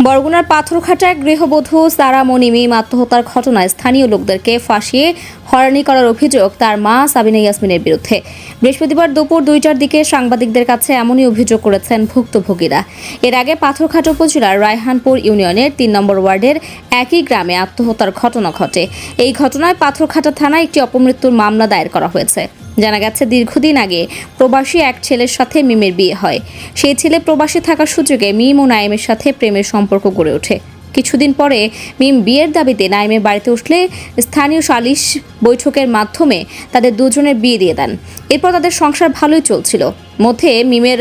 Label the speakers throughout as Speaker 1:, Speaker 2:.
Speaker 1: বরগুনার পাথরঘাটায় গৃহবধূ সারা মনি মিম আত্মহত্যার ঘটনায় স্থানীয় লোকদেরকে ফাঁসিয়ে হয়রানি করার অভিযোগ তার মা সাবিনা ইয়াসমিনের বিরুদ্ধে। বৃহস্পতিবার দুপুর 2টার দিকে সাংবাদিকদের কাছে এমনই অভিযোগ করেছেন ভুক্তভোগীরা। এর আগে পাথরঘাটা উপজেলার রায়হানপুর ইউনিয়নের 3 নম্বর ওয়ার্ডের একই গ্রামে আত্মহত্যার ঘটনা ঘটে। এই ঘটনায় পাথরঘাটা থানায় একটি অপমৃত্যুর মামলা দায়ের করা হয়েছে। জানা গেছে, দীর্ঘদিন আগে প্রবাসী এক ছেলের সাথে মিমের বিয়ে হয়। সেই ছেলে প্রবাসী থাকার সুযোগে মিম ও নাইমের সাথে প্রেমের সম্পর্ক গড়ে ওঠে। কিছুদিন পরে মিম বিয়ের দাবিতে নাইমের বাড়িতে উঠলে স্থানীয় সালিশ বৈঠকের মাধ্যমে তাদের দুজনের বিয়ে দিয়ে দেন। এরপর তাদের সংসার ভালোই চলছিল। মধ্যে মিমের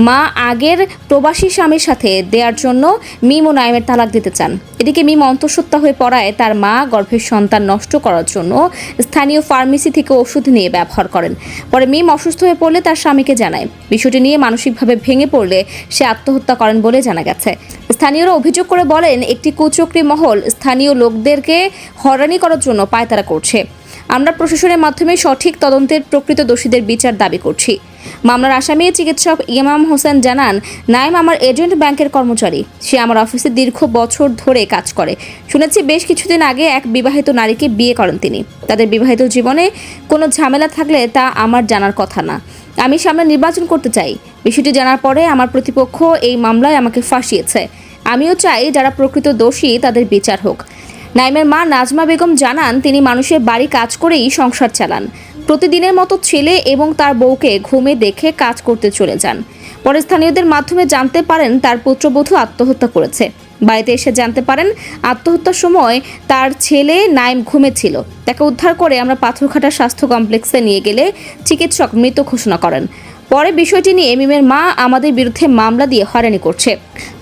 Speaker 1: মা আগের প্রবাসী স্বামীর সাথে দেওয়ার জন্য মিম ও নাইমের তালাক দিতে চান। এদিকে মিম অন্তঃসত্ত্বা হয়ে পড়ায় তার মা গর্ভের সন্তান নষ্ট করার জন্য স্থানীয় ফার্মেসি থেকে ওষুধ নিয়ে ব্যবহার করেন। পরে মিম অসুস্থ হয়ে পড়লে তার স্বামীকে জানায়। বিষয়টি নিয়ে মানসিকভাবে ভেঙে পড়লে সে আত্মহত্যা করেন বলে জানা গেছে। স্থানীয়রা অভিযোগ করে বলেন, একটি কুচক্রী মহল স্থানীয় লোকদেরকে হয়রানি করার জন্য পায়তারা করছে। আমরা প্রশাসনের মাধ্যমে সঠিক তদন্তের প্রকৃত দোষীদের বিচার দাবি করছি। মামলার আসামি চিকিৎসক ইমাম হোসেন জানান, নাইম আমার এজেন্ট ব্যাংকের কর্মচারী। সে আমার অফিসে দীর্ঘ বছর ধরে কাজ করে। শুনেছি বেশ কিছুদিন আগে এক বিবাহিত নারীকে বিয়ে করেন তিনি। তাদের বিবাহিত জীবনে কোনো ঝামেলা থাকলে তা আমার জানার কথা না। আমি সামনে নির্বাচন করতে চাই। বিষয়টি জানার পরে আমার প্রতিপক্ষ এই মামলায় আমাকে ফাঁসিয়েছে। আমিও চাই যারা প্রকৃত দোষী তাদের বিচার হোক। নাইমের মা নাজমা বেগম জানান, তিনি মানুষের বাড়ি কাজ করেই সংসার চালান। প্রতিদিনের মতো ছেলে এবং তার বউকে ঘুমে দেখে কাজ করতে চলে যান। পরে স্থানীয়দের মাধ্যমে জানতে পারেন তার পুত্রবধূ আত্মহত্যা করেছে। বাড়িতে এসে জানতে পারেন আত্মহত্যার সময় তার ছেলে নাইম ঘুমেছিল। তাকে উদ্ধার করে আমরা পাথরঘাটা স্বাস্থ্য কমপ্লেক্সে নিয়ে গেলে চিকিৎসক মৃত ঘোষণা করেন। পরে বিষয়টি নিয়ে মিমের মা আমাদের বিরুদ্ধে মামলা দিয়ে হয়রানি করছে।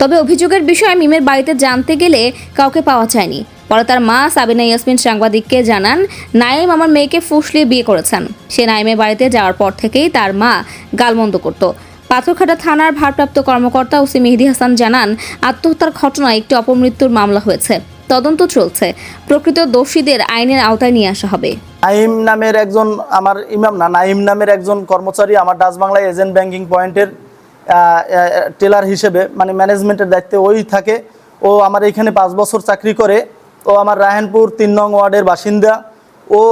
Speaker 1: তবে অভিযোগের বিষয়ে মিমের বাড়িতে জানতে গেলে কাউকে পাওয়া যায়নি। পরে তার মা সাবিনা ইয়াসমিন সাংবাদিককে জানান, নাইম আমার মেয়েকে ফুসলিয়ে বিয়ে করেছেন। সে নাইমের বাড়িতে যাওয়ার পর থেকেই তার মা গালমন্দ করত। পাথরঘাটা থানার ভারপ্রাপ্ত কর্মকর্তা ওসি মেহেদি হাসান জানান, আত্মহত্যার ঘটনায় একটি অপমৃত্যুর মামলা হয়েছে। তদন্ত চলছে। প্রকৃত দোষীদের আইনের আওতায় নিয়ে আসা হবে।
Speaker 2: নাইম নামের একজন, আমার ইমাম না, নাইম নামের একজন কর্মচারী আমার ডাচ বাংলা এজেন্ট ব্যাংকিং পয়েন্টের টেলার হিসেবে, মানে ম্যানেজমেন্টের দায়িত্বে ওই থাকে। ও আমার এখানে 5 বছর চাকরি করে। ও আমার রায়হানপুর 3 নং ওয়ার্ডের বাসিন্দা। ও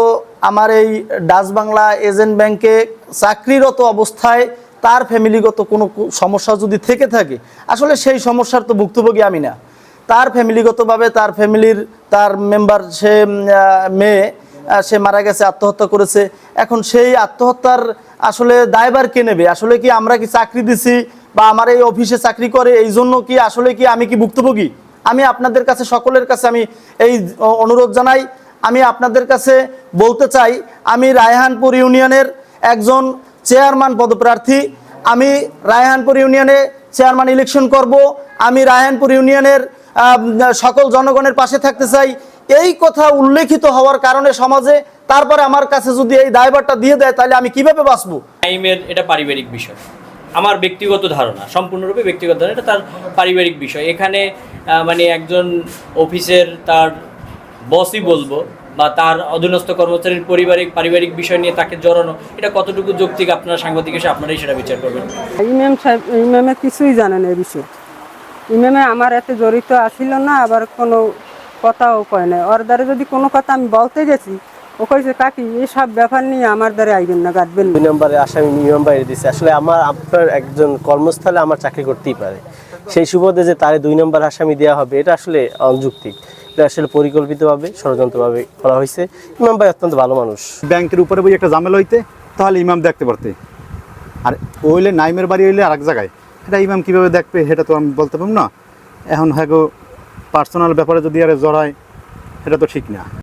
Speaker 2: আমার এই ডাচ বাংলা এজেন্ট ব্যাংকে চাকরিরত অবস্থায় তার ফ্যামিলিগত কোনো সমস্যা যদি থেকে থাকে, আসলে সেই সমস্যার তো ভুক্তভোগী আমি না। তার ফ্যামিলিগতভাবে তার ফ্যামিলির তার মেম্বার, সে মেয়ে, সে মারা গেছে, আত্মহত্যা করেছে। এখন সেই আত্মহত্যার আসলে দায়ভার কে নেবে? আসলে কি আমরা কি চাকরি দিছি বা আমার এই অফিসে চাকরি করে এই জন্য কি আসলে কি আমি কি ভুক্তভোগী? আমি আপনাদের কাছে, সকলের কাছে আমি এই অনুরোধ জানাই। আমি আপনাদের কাছে বলতে চাই, আমি রায়হানপুর ইউনিয়নের একজন চেয়ারম্যান পদপ্রার্থী। আমি রায়হানপুর ইউনিয়নে চেয়ারম্যান ইলেকশন করব। আমি রায়হানপুর ইউনিয়নের সকল জনগণের পাশে থাকতে চাই। এই কথা উল্লেখিত হওয়ার কারণে সমাজে, তারপরে আমার কাছে যদি এই দায়ভারটা দিয়ে দেয়, তাহলে আমি কিভাবে বাঁচবো?
Speaker 3: নাইমের এটা পারিবারিক বিষয়, আমার ব্যক্তিগত ধারণা, সম্পূর্ণরূপে ব্যক্তিগত ধারণা। এটা তার পারিবারিক বিষয়। এখানে মানে একজন অফিসের তার বসই বলবো বা তার অধীনস্থ কর্মচারীর পারিবারিক বিষয় নিয়ে তাকে জড়ানো, এটা কতটুকু যৌক্তিক আপনারা সাংবাদিক এসে আপনারাই সেটা বিচার করবেন।
Speaker 4: ইমাম সাহেব, ইমামে কিছুই জানেন এই বিষয়ে। ইমামে আমার এতে জড়িত আসিল না, আবার কোনো কথাও কয় না। ওর দ্বারা যদি কোনো কথা আমি বলতে গেছি, ও কইছে কাকি এইসব ব্যাপার নিয়ে আমার দ্বারা আইবেন না, কাটবেন।
Speaker 5: 2 নম্বরে আসামি ইমাম বাইরে দিচ্ছে। আসলে আপনার একজন কর্মস্থলে আমার চাকরি করতেই পারে, সেই সুবাদে যে তার 2 নম্বর আসামি দেওয়া হবে, এটা আসলে অযৌক্তিক। এটা আসলে পরিকল্পিতভাবে, ষড়যন্ত্রভাবে করা হয়েছে। ইমাম ভাই অত্যন্ত ভালো মানুষ।
Speaker 6: ব্যাংকের উপরে বই একটা ঝামেলা হইতে, তাহলে ইমাম দেখতে পারতে। আর ওইলে নাইমের বাড়ি হইলে আরেক জায়গায়, এটা ইমাম কীভাবে দেখবে সেটা তো আমি বলতে পারব না। এখন হ্যাঁ, পার্সোনাল ব্যাপারে যদি আরে জড়ায়, এটা তো ঠিক না।